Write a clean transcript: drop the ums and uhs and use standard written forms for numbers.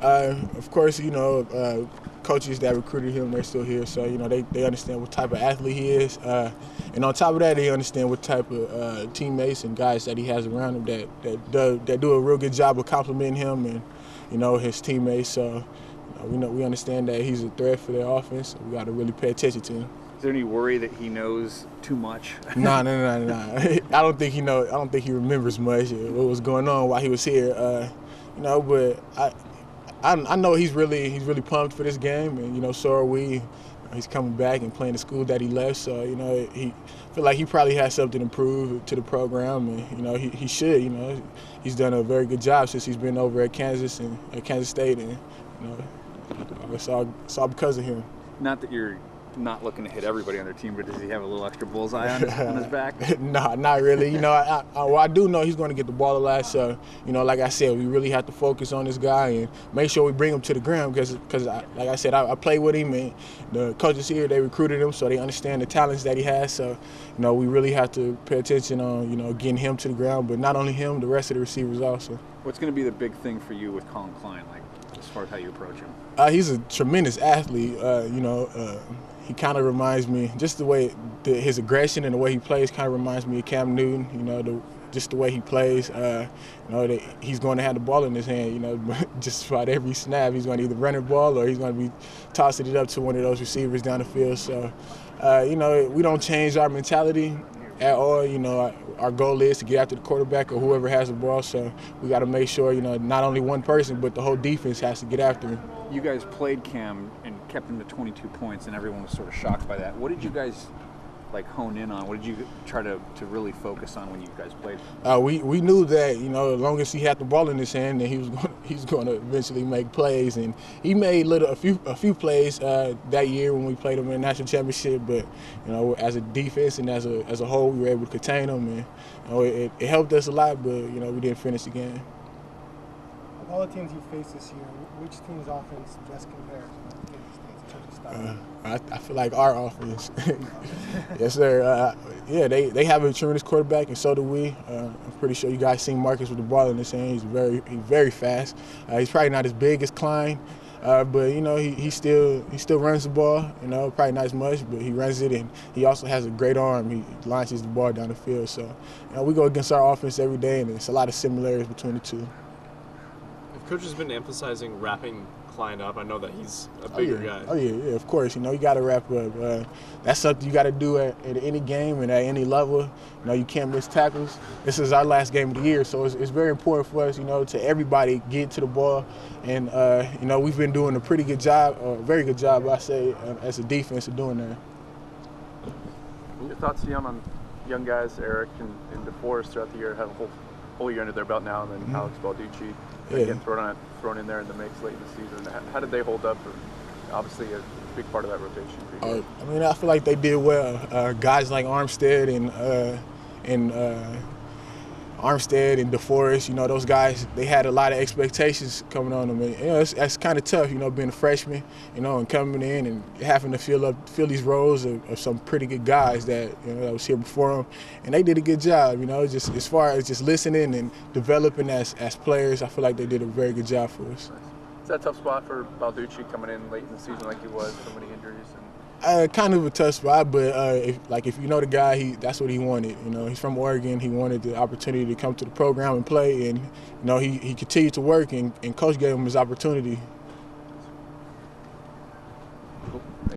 Of course, coaches that recruited him, they're still here, so they understand what type of athlete he is, and on top of that, they understand what type of teammates and guys that he has around him that do a real good job of complimenting him and his teammates. So we understand that he's a threat for their offense. So we got to really pay attention to him. Is there any worry that he knows too much? No. I don't think he knows. I don't think he remembers much of what was going on while he was here. But I know he's really pumped for this game, and so are we. He's coming back and playing the school that he left, so he feel like he probably has something to prove to the program, and he should. He's done a very good job since he's been over at Kansas and at Kansas State, and it's all because of him. Not that you're not looking to hit everybody on their team, but does he have a little extra bullseye on his back? No, not really. I do know he's going to get the ball a lot. So, like I said, we really have to focus on this guy and make sure we bring him to the ground because like I said, I play with him, and the coaches here, they recruited him, so they understand the talents that he has. So, we really have to pay attention on, getting him to the ground, but not only him, the rest of the receivers also. What's going to be the big thing for you with Colin Klein, as far as how you approach him? He's a tremendous athlete. He kind of reminds me, just the way his aggression and the way he plays kind of reminds me of Cam Newton, just the way he plays. That he's going to have the ball in his hand, just about every snap. He's going to either run the ball or he's going to be tossing it up to one of those receivers down the field. So, we don't change our mentality at all. Our goal is to get after the quarterback or whoever has the ball. So we got to make sure, not only one person, but the whole defense has to get after him. You guys played Cam and kept him to 22 points, and everyone was sort of shocked by that. What did you guys hone in on? What did you try to really focus on when you guys played? We knew that as long as he had the ball in his hand, then he was going to eventually make plays, and he made a few plays that year when we played him in the national championship. But as a defense and as a whole, we were able to contain him, and it helped us a lot. But we didn't finish the game. Of all the teams you faced this year, which team's offense best compares to Kansas State's in terms of style? I feel like our offense. Yes, sir. They have a tremendous quarterback, and so do we. I'm pretty sure you guys seen Marcus with the ball in his hand. He's very fast. He's probably not as big as Klein, but he still runs the ball. Probably not as much, but he runs it, and he also has a great arm. He launches the ball down the field. So we go against our offense every day, and it's a lot of similarities between the two. Coach has been emphasizing wrapping Klein up. I know that he's a bigger guy. Oh yeah, of course. You got to wrap up. That's something you got to do at any game and at any level. You can't miss tackles. This is our last game of the year, so it's very important for us, to everybody get to the ball. And we've been doing a pretty good job, a very good job, I say, as a defense of doing that. Your thoughts, Dion, on young guys, Eric and DeForest throughout the year, have a whole year under their belt now, and then Alex Balducci again thrown in there in the mix late in the season. How did they hold up? Obviously, a big part of that rotation for you. I feel like they did well. Guys like Armstead and DeForest, those guys, they had a lot of expectations coming on them. And, that's kind of tough, being a freshman, and coming in and having to fill these roles of some pretty good guys that was here before them. And they did a good job, just as far as just listening and developing as players. I feel like they did a very good job for us. Is that a tough spot for Balducci coming in late in the season like he was, so many injuries? Kind of a tough spot, but if you know the guy, that's what he wanted. He's from Oregon. He wanted the opportunity to come to the program and play, and he continued to work, and coach gave him his opportunity.